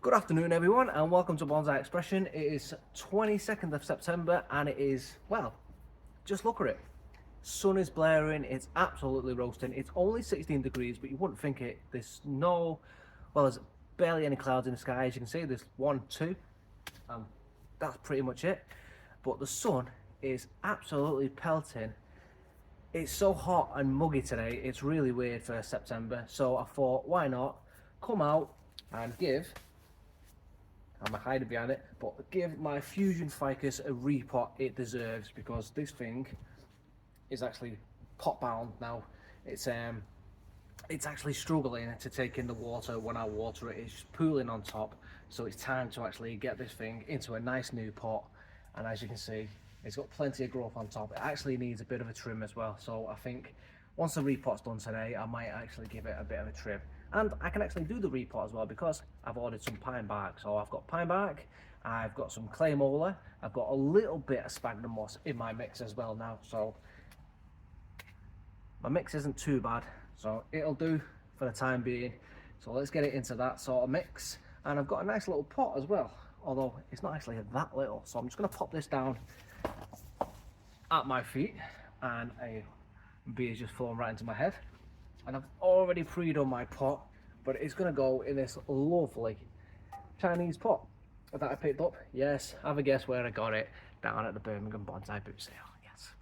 Good afternoon everyone and welcome to Bonsai Expression. It is 22nd of September and it is, well, just look at it. Sun is blaring, it's absolutely roasting. It's only 16 degrees, but you wouldn't think it. There's there's barely any clouds in the sky. As you can see, there's one, two, and that's pretty much it. But the sun is absolutely pelting. It's so hot and muggy today, it's really weird for September. So I thought, why not come out and give, I'm hiding behind it, but give my Fusion Ficus a repot it deserves, because this thing is actually pot bound now. It's actually struggling to take in the water when I water it. It's pooling on top, so it's time to actually get this thing into a nice new pot. And as you can see, it's got plenty of growth on top. It actually needs a bit of a trim as well, so I think once the repot's done today, I might actually give it a bit of a trim. And I can actually do the repot as well because I've ordered some pine bark. So I've got pine bark, I've got some clay molar, I've got a little bit of sphagnum moss in my mix as well now. So my mix isn't too bad, so it'll do for the time being. So let's get it into that sort of mix. And I've got a nice little pot as well, although it's not actually that little. So I'm just going to pop this down at my feet, and a bee is just falling right into my head. And I've already pre-done my pot, but it's going to go in this lovely Chinese pot that I picked up. Yes, have a guess where I got it? Down at the Birmingham Bonsai boot sale. Yes,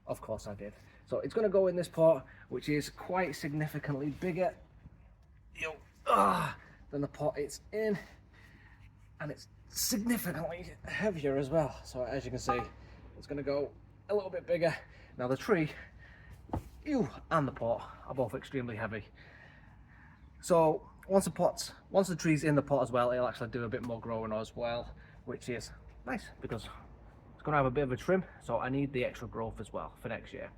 of course I did. So it's going to go in this pot, which is quite significantly bigger than the pot it's in, and it's significantly heavier as well. So as you can see, it's going to go a little bit bigger. Now the tree and the pot are both extremely heavy. So once the tree's in the pot as well, it'll actually do a bit more growing as well, which is nice because it's going to have a bit of a trim. So I need the extra growth as well for next year.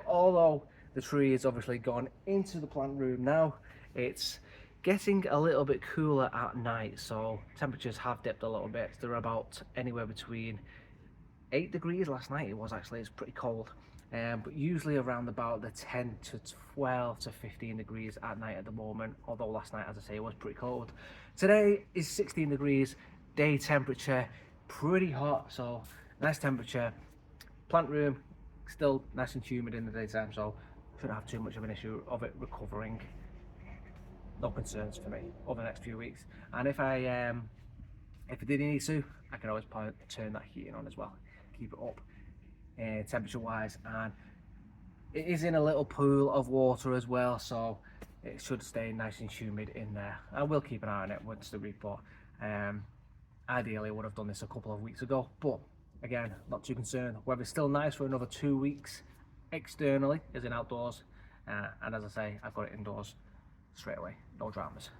Although the tree is obviously gone into the plant room now, it's getting a little bit cooler at night, so temperatures have dipped a little bit. They're about anywhere between 8 degrees last night. It's pretty cold, but usually around about the 10 to 12 to 15 degrees at night at the moment, although last night, as I say, it was pretty cold. Today is 16 degrees, day temperature, pretty hot, so nice temperature. Plant room still nice and humid in the daytime, so shouldn't have too much of an issue of it recovering. No concerns for me over the next few weeks. And if I did need to, I can always turn that heating on as well, keep it up temperature wise. And it is in a little pool of water as well, so it should stay nice and humid in there. I will keep an eye on it once the repot. Ideally I would have done this a couple of weeks ago, but again, not too concerned. Weather's still nice for another 2 weeks externally, as in outdoors, and as I say, I've got it indoors straight away, no dramas.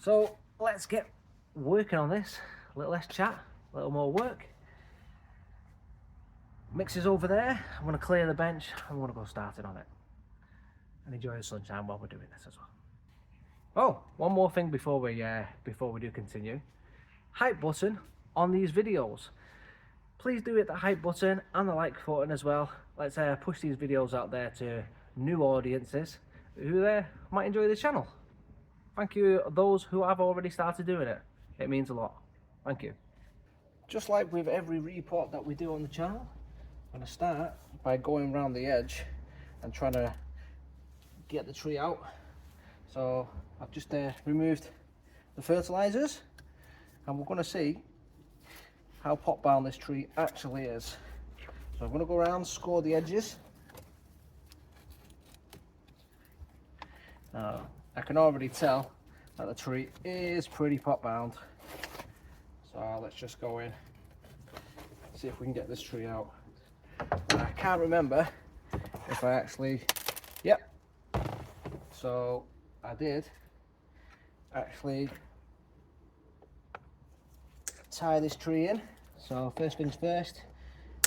So let's get working on this. A little less chat, a little more work. Mix is over there. I'm going to clear the bench. I'm going to go starting on it and enjoy the sunshine while we're doing this as well. Oh, one more thing before we do continue. Hype button on these videos. Please do hit the hype button and the like button as well. Let's push these videos out there to new audiences who might enjoy the channel. Thank you those who have already started doing it. It means a lot. Thank you. Just like with every repot that we do on the channel, I'm going to start by going around the edge and trying to get the tree out. So I've just removed the fertilizers, and we're going to see how pot bound this tree actually is. So I'm going to go around, score the edges. Now, I can already tell that the tree is pretty pot bound. So let's just go in, see if we can get this tree out. And I can't remember if I actually, yep. So I did actually tie this tree in. So first things first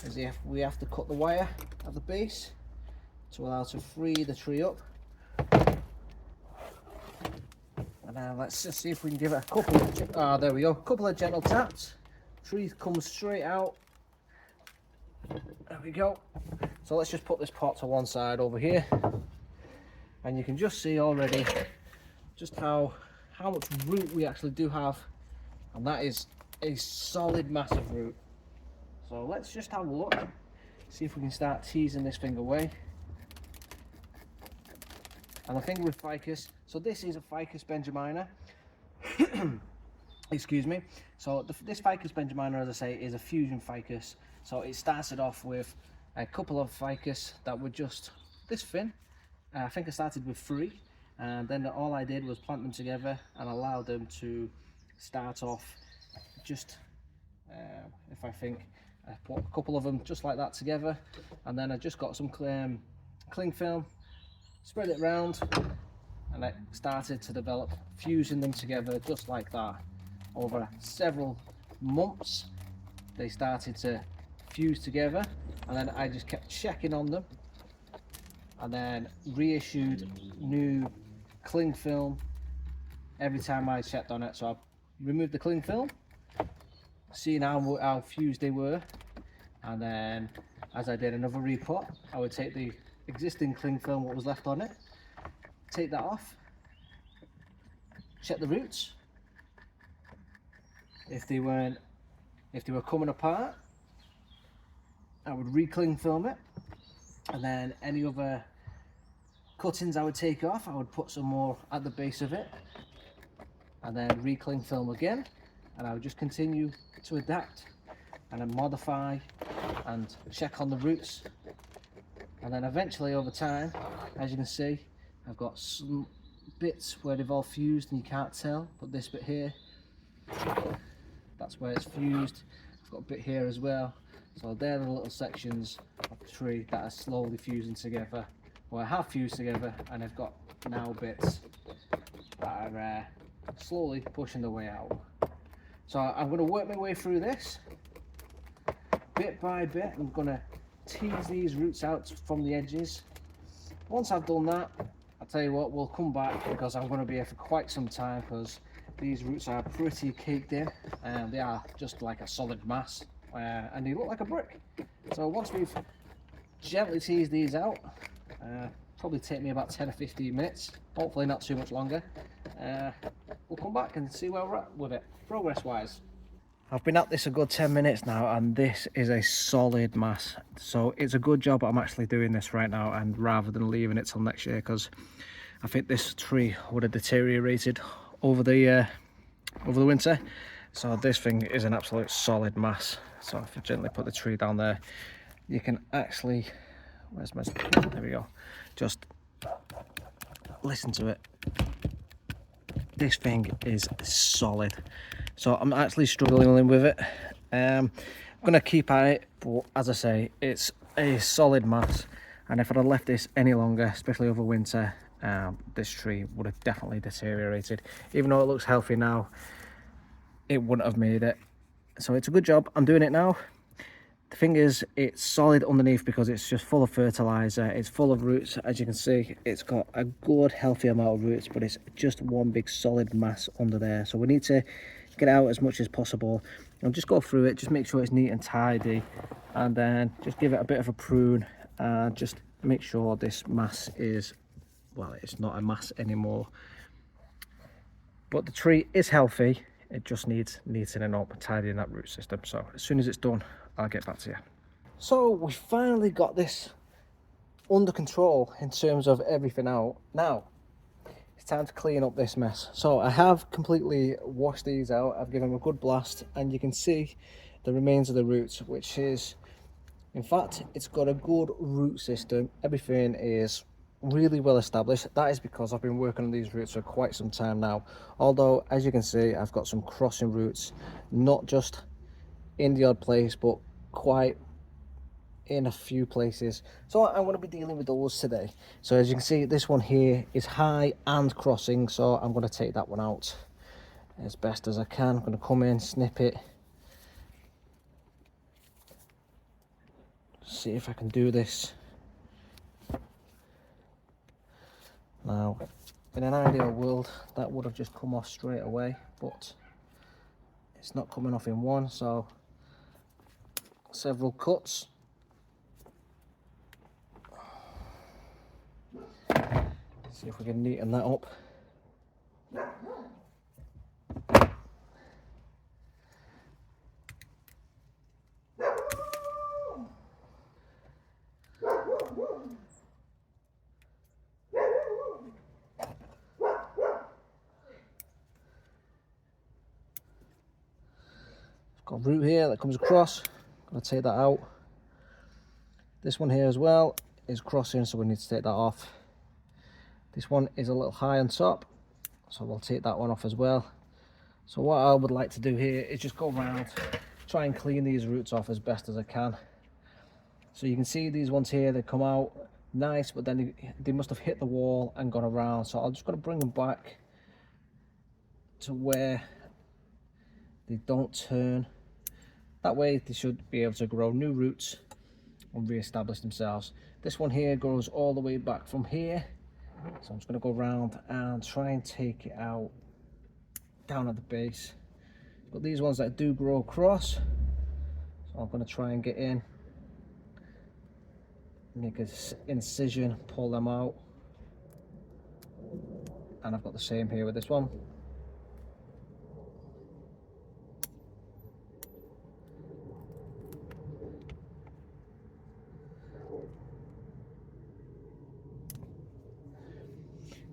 is we have to cut the wire at the base to allow to free the tree up. And now let's just see if we can give it a couple of, there we go, couple of gentle taps. Tree comes straight out. There we go. So let's just put this pot to one side over here, and you can just see already just how how much root we actually do have, and that is a solid massive root. So let's just have a look, see if we can start teasing this thing away. And the thing with ficus, so this is a Ficus Benjamina. Excuse me. So this Ficus Benjamina, as I say, is a Fusion Ficus. So it started off with a couple of ficus that were just this thin. I think I started with 3, and then all I did was plant them together and allow them to start off just, if I think, I put a couple of them just like that together, and then I just got some cling film, spread it around, and I started to develop, fusing them together just like that. Over several months they started to fuse together, and then I just kept checking on them, and then reissued new cling film every time I checked on it. So I removed the cling film, seeing how fused they were, and then as I did another repot, I would take the existing cling film, what was left on it, take that off, check the roots. If they were coming apart, I would re-cling film it, and then any other cuttings I would take off, I would put some more at the base of it, and then re-cling film again, and I would just continue to adapt and then modify and check on the roots. And then eventually over time, as you can see, I've got some bits where they've all fused and you can't tell, but this bit here, that's where it's fused. I've got a bit here as well. So they're the little sections of the tree that are slowly fusing together, or have fused together, and I've got now bits that are slowly pushing their way out. So I'm going to work my way through this bit by bit. I'm going to tease these roots out from the edges. Once I've done that, I'll tell you what, we'll come back, because I'm going to be here for quite some time, because these roots are pretty caked in, and they are just like a solid mass, and they look like a brick. So once we've gently teased these out, probably take me about 10 or 15 minutes, hopefully not too much longer, we'll come back and see where we're at with it, progress wise. I've been at this a good 10 minutes now, and this is a solid mass. So it's a good job I'm actually doing this right now, and rather than leaving it till next year, because I think this tree would have deteriorated over the winter. So this thing is an absolute solid mass. So if you gently put the tree down there, you can actually, there we go, just listen to it. This thing is solid. So I'm actually struggling with it. I'm gonna keep at it, but as I say, it's a solid mass, and if I'd have left this any longer, especially over winter, this tree would have definitely deteriorated. Even though it looks healthy now, it wouldn't have made it. So it's a good job I'm doing it now. The thing is, it's solid underneath because it's just full of fertilizer, it's full of roots. As you can see, it's got a good healthy amount of roots, but it's just one big solid mass under there. So we need to get out as much as possible and just go through it, just make sure it's neat and tidy, and then just give it a bit of a prune, and just make sure this mass is, well, it's not a mass anymore, but the tree is healthy. It just needs neatening up, tidying that root system. So as soon as it's done, I'll get back to you. So we finally got this under control in terms of everything out. Now it's time to clean up this mess. So I have completely washed these out. I've given them a good blast, and you can see the remains of the roots, which is, in fact, it's got a good root system. Everything is really well established. That is because I've been working on these roots for quite some time now. Although, as you can see, I've got some crossing roots, not just in the odd place, but quite in a few places. So I'm going to be dealing with those today. So as you can see, this one here is high and crossing, so I'm going to take that one out as best as I can. I'm going to come in, snip it, see if I can do this. Now, in an ideal world, that would have just come off straight away, but it's not coming off in one, so several cuts. See if we can neaten that up. Got a root here that comes across. Gonna take that out. This one here as well is crossing, so we need to take that off. This one is a little high on top, so we'll take that one off as well. So what I would like to do here is just go around, try and clean these roots off as best as I can. So you can see these ones here, they come out nice, but then they must have hit the wall and gone around. So I'm just going to bring them back to where they don't turn. That way they should be able to grow new roots and re-establish themselves. This one here goes all the way back from here. So I'm just going to go around and try and take it out down at the base. But these ones that do grow across, so I'm going to try and get in, make an incision, pull them out. And I've got the same here with this one.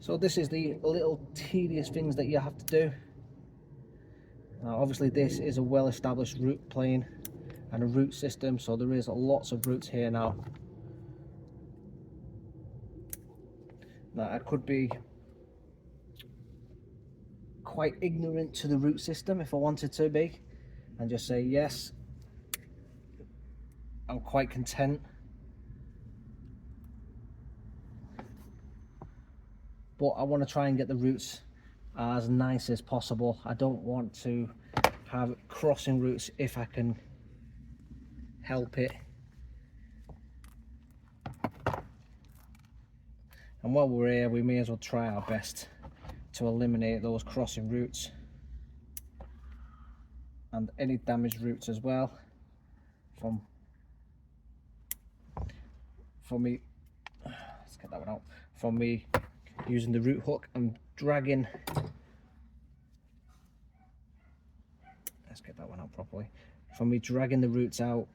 So this is the little tedious things that you have to do. Now obviously this is a well-established root plane and a root system, so there is lots of roots here now. Now I could be quite ignorant to the root system if I wanted to be, and just say yes, I'm quite content. But I want to try and get the roots as nice as possible. I don't want to have crossing roots if I can help it. And while we're here, we may as well try our best to eliminate those crossing roots and any damaged roots as well from me. Let's get that one out. From me using the root hook and dragging. Let's get that one out properly. From me dragging the roots out.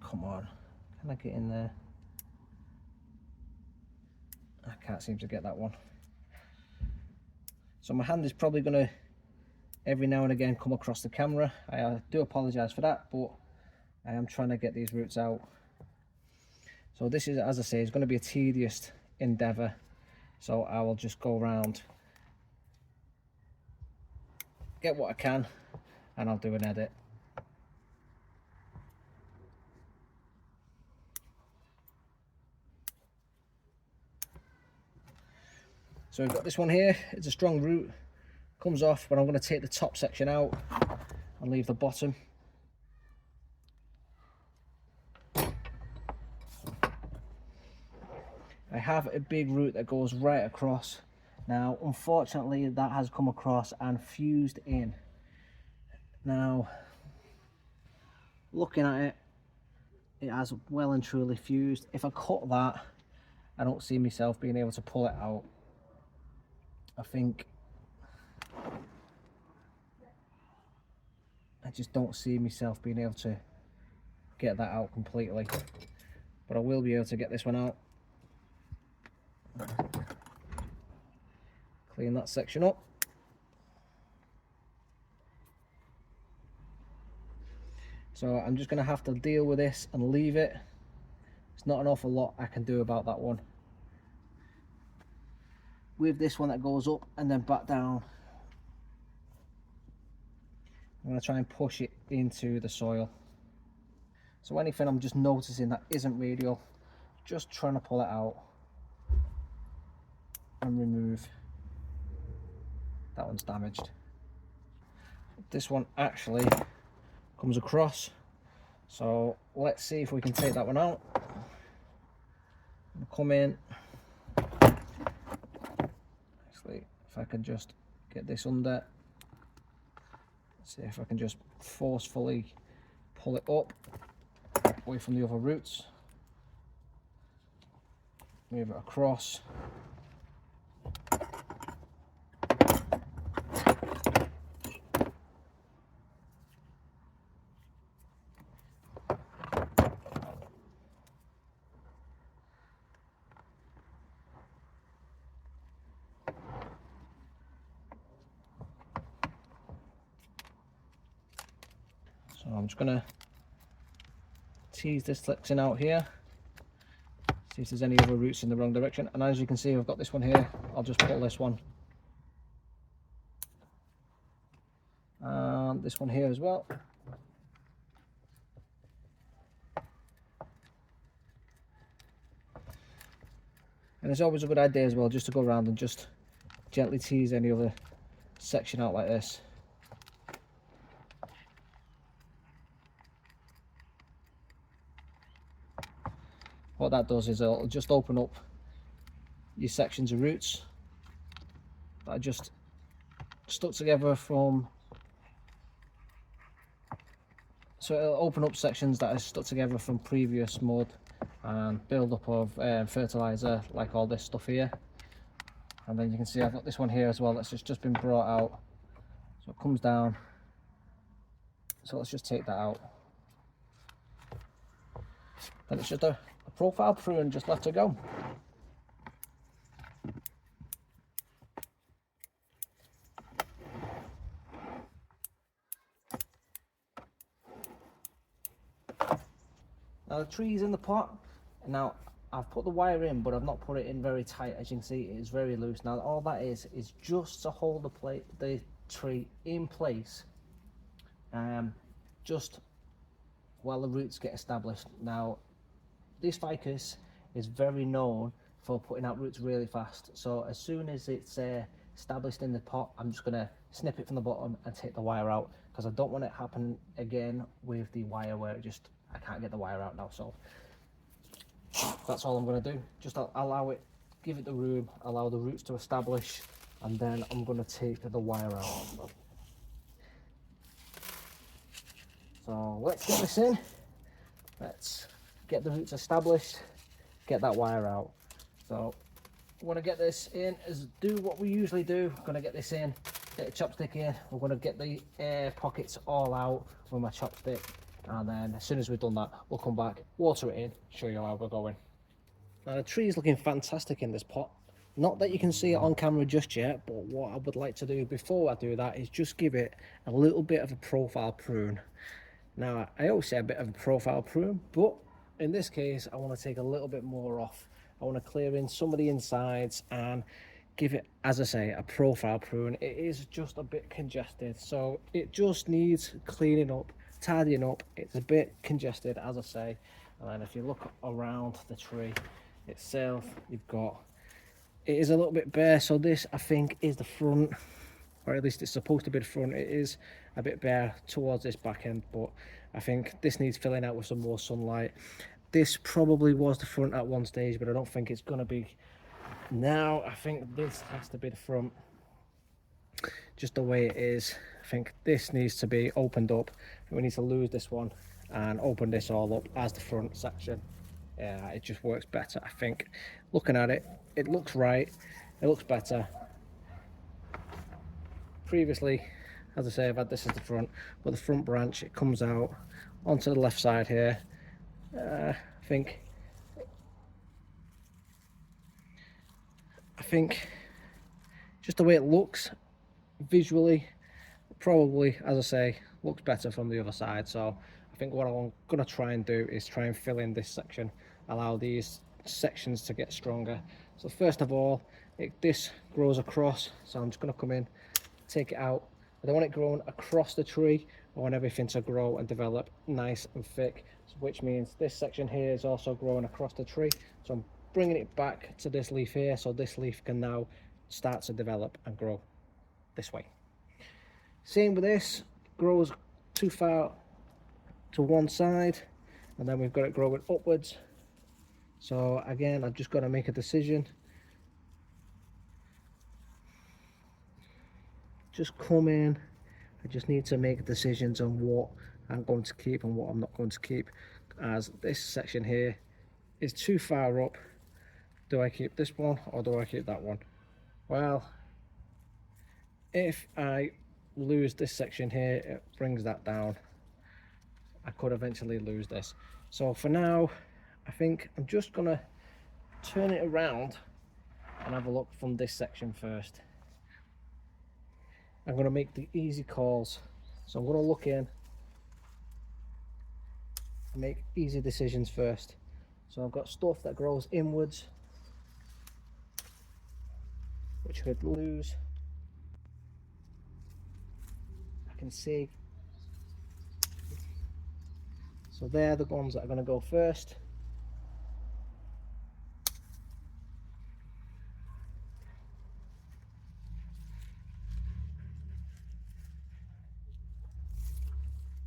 Come on, can I get in there? I can't seem to get that one. So my hand is probably going to every now and again come across the camera. I do apologise for that, but I am trying to get these roots out. So this is, as I say, is going to be a tedious endeavour. So I will just go around, get what I can, and I'll do an edit. So we've got this one here, it's a strong root, comes off, but I'm going to take the top section out and leave the bottom. I have a big root that goes right across. Now unfortunately that has come across and fused in. Now looking at it, it has well and truly fused. If I cut that, I don't see myself being able to pull it out. I think I just don't see myself being able to get that out completely, but I will be able to get this one out. Clean that section up. So I'm just going to have to deal with this and leave it. There's not an awful lot I can do about that one. With this one that goes up and then back down, I'm going to try and push it into the soil. So anything I'm just noticing that isn't radial, just trying to pull it out and remove. That one's damaged. This one actually comes across, so let's see if we can take that one out. Come in. Actually, if I can just get this under, see if I can just forcefully pull it up away from the other roots, move it across. I'm just going to tease this section out here, see if there's any other roots in the wrong direction. And as you can see, I've got this one here. I'll just pull this one and this one here as well. And it's always a good idea as well just to go around and just gently tease any other section out like this. What that does is it'll just open up your sections of roots that are just stuck together from, so it'll open up sections that are stuck together from previous mud and build up of fertilizer, like all this stuff here. And then you can see I've got this one here as well that's just been brought out, so it comes down. So let's just take that out. Then it's just a profile prune just left to go. Now the tree's in the pot. Now I've put the wire in, but I've not put it in very tight. As you can see, it is very loose. Now all that is just to hold the tree in place, just while the roots get established. Now this ficus is very known for putting out roots really fast. So as soon as it's established in the pot, I'm just going to snip it from the bottom and take the wire out, because I don't want it to happen again with the wire where I can't get the wire out now. So that's all I'm going to do. Just allow it, give it the room, allow the roots to establish, and then I'm going to take the wire out. So let's get this in. Let's get the roots established, get that wire out. So we want to get this in, do what we usually do. We're going to get this in, get a chopstick in. We're going to get the air pockets all out with my chopstick, and then as soon as we've done that, we'll come back, water it in, show you how we're going. Now the tree is looking fantastic in this pot. Not that you can see it on camera just yet, but what I would like to do before I do that is just give it a little bit of a profile prune. Now I always say a bit of a profile prune, but in this case I want to take a little bit more off. I want to clear in some of the insides and give it, as I say, a profile prune. It is just a bit congested, so it just needs cleaning up, tidying up. It's a bit congested, as I say. And then if you look around the tree itself, you've got, it is a little bit bare. So this, I think, is the front, or at least it's supposed to be the front. It is a bit bare towards this back end, but I think this needs filling out with some more sunlight. This probably was the front at one stage, but I don't think it's going to be now. I think this has to be the front, just the way it is. I think this needs to be opened up. We need to lose this one and open this all up as the front section. Yeah, it just works better. I think looking at it, it looks right, it looks better. Previously, as I say, I've had this as the front, but the front branch, it comes out onto the left side here. I think just the way it looks visually, probably, as I say, looks better from the other side. So I think what I'm going to try and do is try and fill in this section, allow these sections to get stronger. So first of all, this grows across, so I'm just going to come in, take it out. I don't want it growing across the tree. I want everything to grow and develop nice and thick, which means this section here is also growing across the tree. So I'm bringing it back to this leaf here, so this leaf can now start to develop and grow this way. Same with this, grows too far to one side, and then we've got it growing upwards. So again, I've just got to make a decision. Just come in, I just need to make decisions on what I'm going to keep and what I'm not going to keep, as this section here is too far up. Do I keep this one or do I keep that one? Well, if I lose this section here, it brings that down. I could eventually lose this. So for now, I think I'm just gonna turn it around and have a look from this section first. I'm going to make the easy calls. So I'm going to look in make easy decisions first. So I've got stuff that grows inwards, which could lose. I can see. So they're the ones that are going to go first.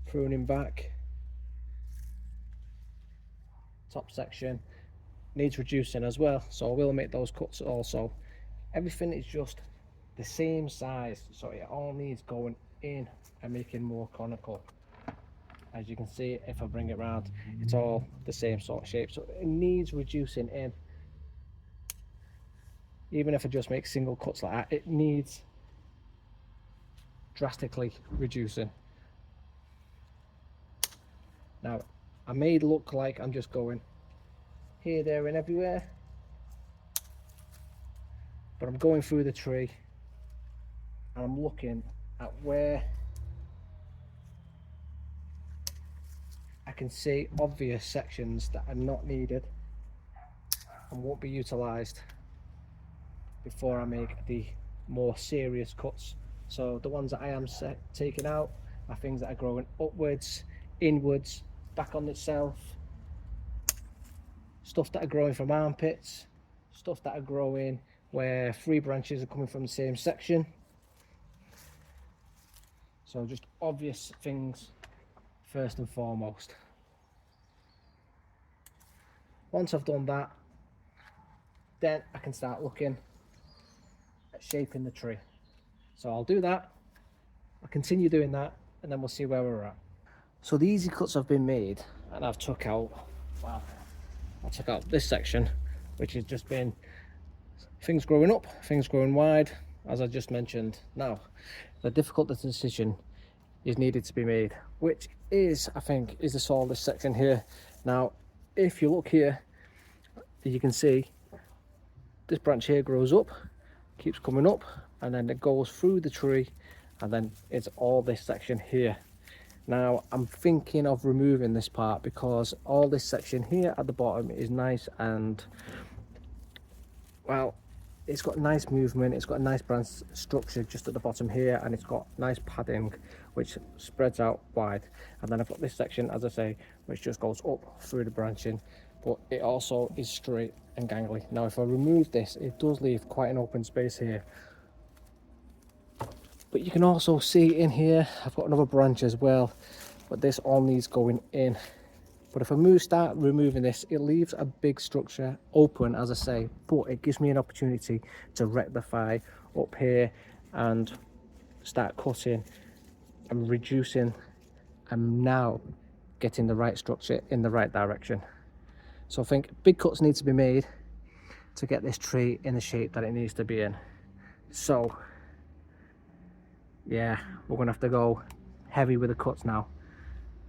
Pruning back. Top section needs reducing as well, so I will make those cuts also. Everything is just the same size, so it all needs going in and making more conical. As you can see, if I bring it round, it's all the same sort of shape, so it needs reducing in. Even if I just make single cuts like that, it needs drastically reducing. Now, I may look like I'm just going here, there and everywhere, but I'm going through the tree and I'm looking at where I can see obvious sections that are not needed and won't be utilised before I make the more serious cuts. So the ones that I am taking out are things that are growing upwards, inwards, back on itself, stuff that are growing from armpits, stuff that are growing where 3 branches are coming from the same section. So just obvious things first and foremost. Once I've done that, then I can start looking at shaping the tree. So I'll do that, I'll continue doing that, and then we'll see where we're at. So the easy cuts have been made, and I've took out, well, I took out this section, which has just been things growing up, things growing wide, as I just mentioned. Now, the difficult decision is needed to be made, which is, I think, is the soil, this section here. Now, if you look here, you can see this branch here grows up, keeps coming up, and then it goes through the tree, and then it's all this section here. Now I'm thinking of removing this part because all this section here at the bottom is nice and, well, it's got nice movement, it's got a nice branch structure just at the bottom here, and it's got nice padding which spreads out wide. And then I've got this section, as I say, which just goes up through the branching, but it also is straight and gangly. Now if I remove this, it does leave quite an open space here. But you can also see in here, I've got another branch as well, but this all needs going in. But if I start removing this, it leaves a big structure open, as I say, but it gives me an opportunity to rectify up here and start cutting and reducing, and now getting the right structure in the right direction. So I think big cuts need to be made to get this tree in the shape that it needs to be in. So yeah, we're gonna have to go heavy with the cuts now.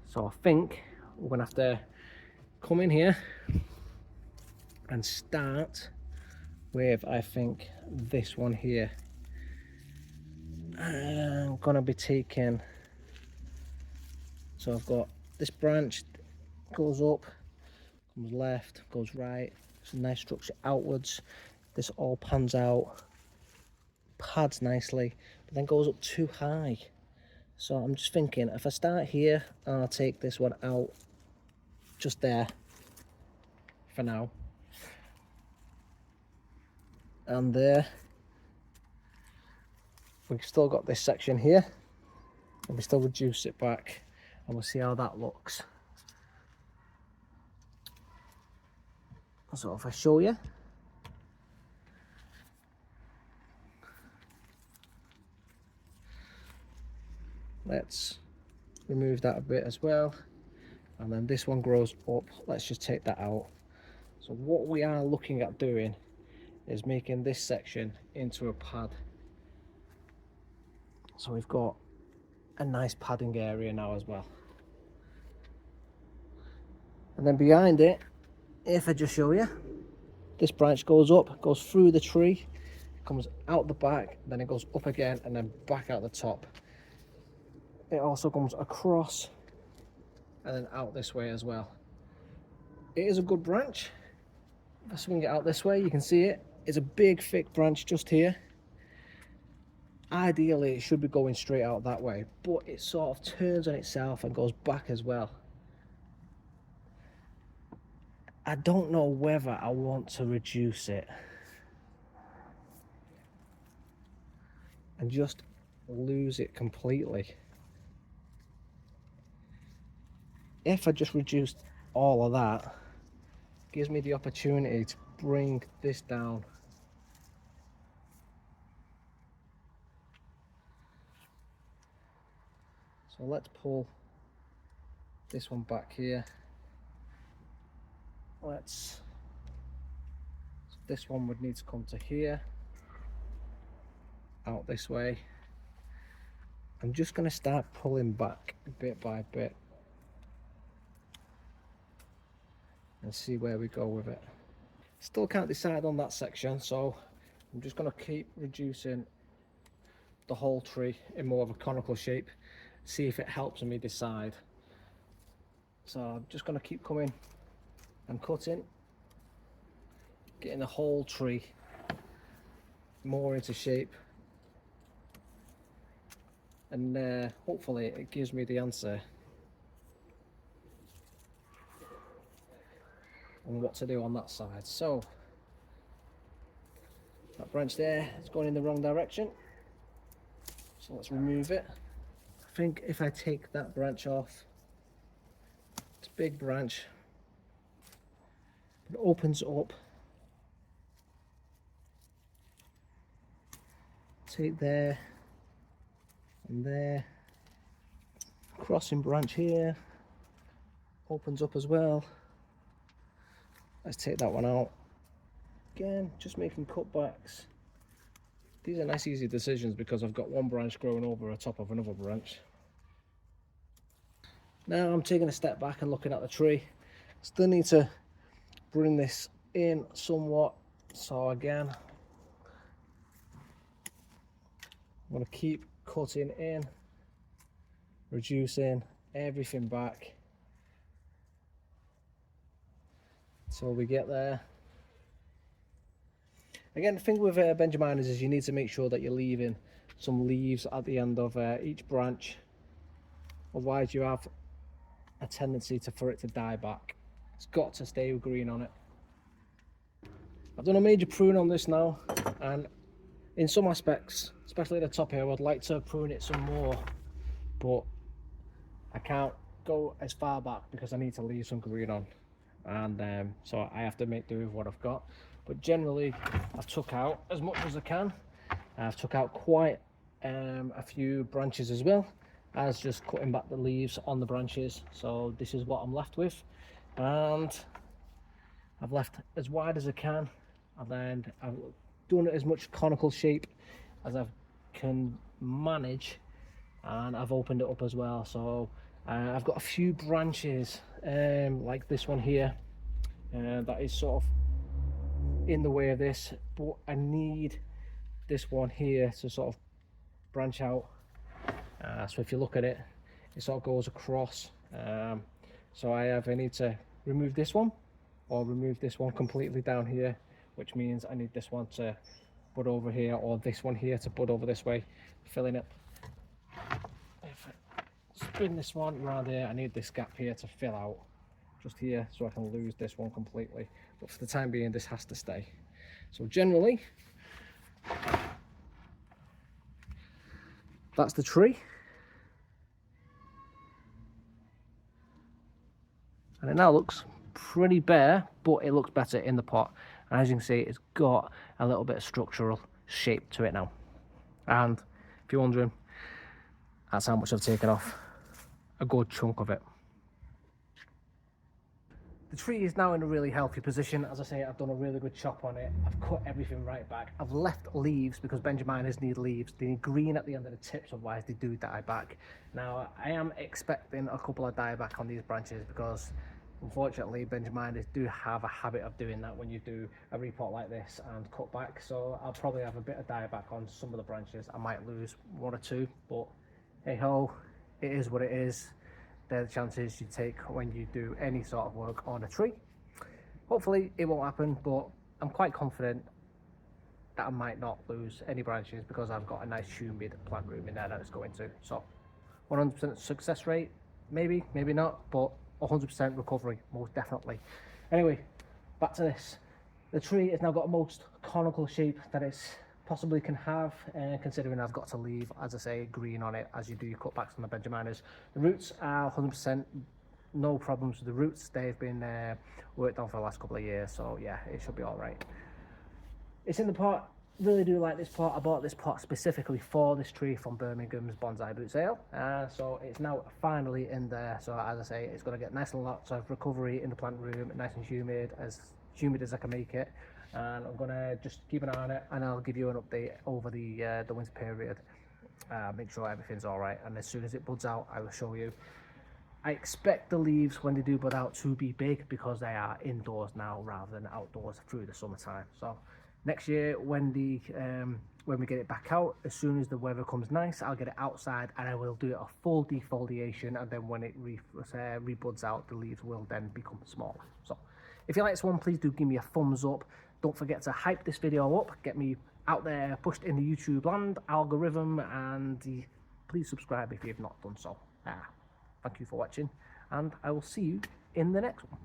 So I think we're gonna have to come in here and start with, I think, this one here. I'm gonna be taking, so I've got this branch, goes up, comes left, goes right, it's a nice structure outwards. This all pans out, pads nicely, but then goes up too high. So I'm just thinking, if I start here, I'll take this one out just there for now, and there we've still got this section here, and we still reduce it back, and we'll see how that looks. So if I show you, let's remove that a bit as well, and then this one grows up, let's just take that out. So what we are looking at doing is making this section into a pad. So we've got a nice padding area now as well. And then behind it, if I just show you, this branch goes up, goes through the tree, comes out the back, then it goes up again, and then back out the top. It also comes across and then out this way as well. It is a good branch. If I swing it out this way, you can see it. It's a big thick branch just here. Ideally it should be going straight out that way, but it sort of turns on itself and goes back as well. I don't know whether I want to reduce it and just lose it completely. If I just reduced all of that, it gives me the opportunity to bring this down. So let's pull this one back here. This one would need to come to here, out this way. I'm just going to start pulling back bit by bit and see where we go with it. Still can't decide on that section, so I'm just going to keep reducing the whole tree in more of a conical shape, see if it helps me decide. So I'm just going to keep coming and cutting, getting the whole tree more into shape, and hopefully it gives me the answer on what to do on that side. So that branch there is going in the wrong direction, so let's remove it. I think if I take that branch off, it's a big branch, it opens up. Take there and there, crossing branch here, opens up as well. Let's take that one out. Again, just making cutbacks. These are nice easy decisions because I've got one branch growing over the top of another branch. Now I'm taking a step back and looking at the tree. Still need to bring this in somewhat, so again I'm going to keep cutting in, reducing everything back till we get there. Again, the thing with Benjaminas is you need to make sure that you're leaving some leaves at the end of each branch, otherwise you have a tendency for it to die back. It's got to stay green on it. I've done a major prune on this now, and in some aspects, especially at the top here, I would like to prune it some more, but I can't go as far back because I need to leave some green on, and so I have to make do with what I've got. But generally I've took out as much as I can. I've took out quite a few branches as well as just cutting back the leaves on the branches. So this is what I'm left with, and I've left as wide as I can, and then I've done it as much conical shape as I can manage, and I've opened it up as well. So I've got a few branches like this one here that is sort of in the way of this, but I need this one here to sort of branch out. So if you look at it, it sort of goes across. So I need to remove this one or remove this one completely down here, which means I need this one to bud over here, or this one here to bud over this way, filling it. If I spin this one around here, I need this gap here to fill out just here, so I can lose this one completely. But for the time being, this has to stay. So generally, that's the tree. And it now looks pretty bare, but it looks better in the pot. And as you can see, it's got a little bit of structural shape to it now. And if you're wondering, that's how much I've taken off. A good chunk of it. The tree is now in a really healthy position. As I say, I've done a really good chop on it. I've cut everything right back. I've left leaves because Benjaminas need leaves. They need green at the end of the tips, otherwise they do die back. Now, I am expecting a couple of dieback on these branches because unfortunately Benjaminas do have a habit of doing that when you do a repot like this and cut back. So I'll probably have a bit of dieback on some of the branches. I might lose one or two, but hey ho, it is what it is. they're the chances you take when you do any sort of work on a tree. Hopefully it won't happen, but I'm quite confident that I might not lose any branches because I've got a nice humid plant room in there that it's going to. So 100% success rate, maybe, maybe not, but 100% recovery, most definitely. Anyway, back to this. The tree has now got a most conical shape that it possibly can have, considering I've got to leave, as I say, green on it as you do your cutbacks on the Benjaminas. The roots are 100% no problems with the roots. They've been worked on for the last couple of years, so yeah, it should be all right. It's in the pot. Really do like this pot. I bought this pot specifically for this tree from Birmingham's Bonsai Boot Sale, so it's now finally in there. So as I say, it's going to get nice and lots of recovery in the plant room, nice and humid as I can make it. And I'm going to just keep an eye on it, and I'll give you an update over the winter period, make sure everything's all right, and as soon as it buds out I will show you. I expect the leaves when they do bud out to be big because they are indoors now rather than outdoors through the summertime. So next year when we get it back out, as soon as the weather comes nice, I'll get it outside and I will do a full defoliation, and then when it rebuds out, the leaves will then become smaller. So if you like this one, please do give me a thumbs up. Don't forget to hype this video up, get me out there, pushed in the YouTube land algorithm, and please subscribe if you've not done so. Thank you for watching, and I will see you in the next one.